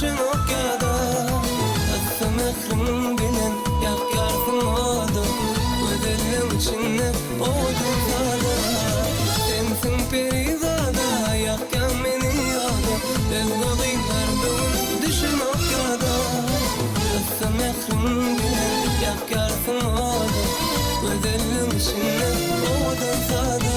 düşen okyada. Atsa mehrim bilen yakyarsın odu, ödelim içinde odun sada. Sensin perizada yakyan beni yodu, elgolaylar doğun düşen okyada. Atsa mehrim bilen yakyarsın odu, ödelim içinde odun sada.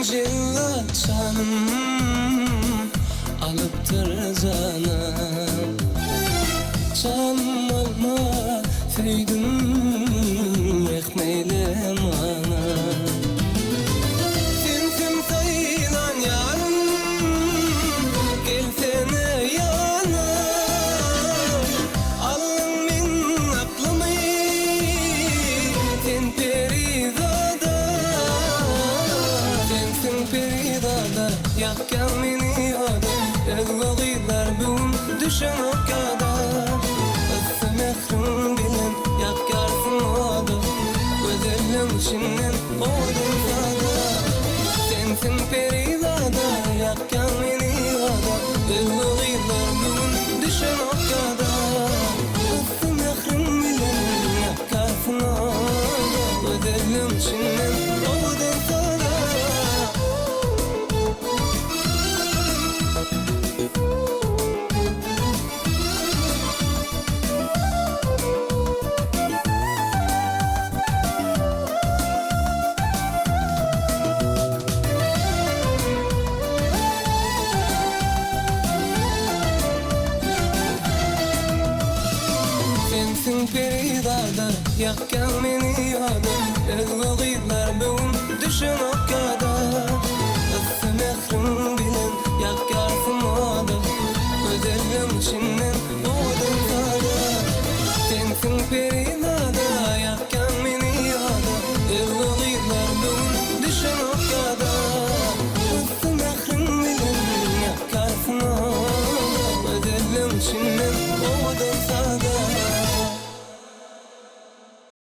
Cilla canım alıptır canım. Canım alma feydin ekmeyle mana. Sensin sayılan yarım, gelsene yana. Alın min aklımı, sen perizada. Peridada yakyan beni yodu, elgolaylar bugün düşen okyada. Atsa mehrim bilen yakyarsın odu, ödelim içinden odun sada. Sensin peridada yakyan beni yodu, elgolaylar bugün düşen okyada. Atsa mehrim bilen yakyarsın odu, ödelim içinden odun sada. Sensin peridada yakyan beni yodu, elgolaylar bugün düşen okyada. Atsa mehrim bilen yakyarsın odu, ödelim içinden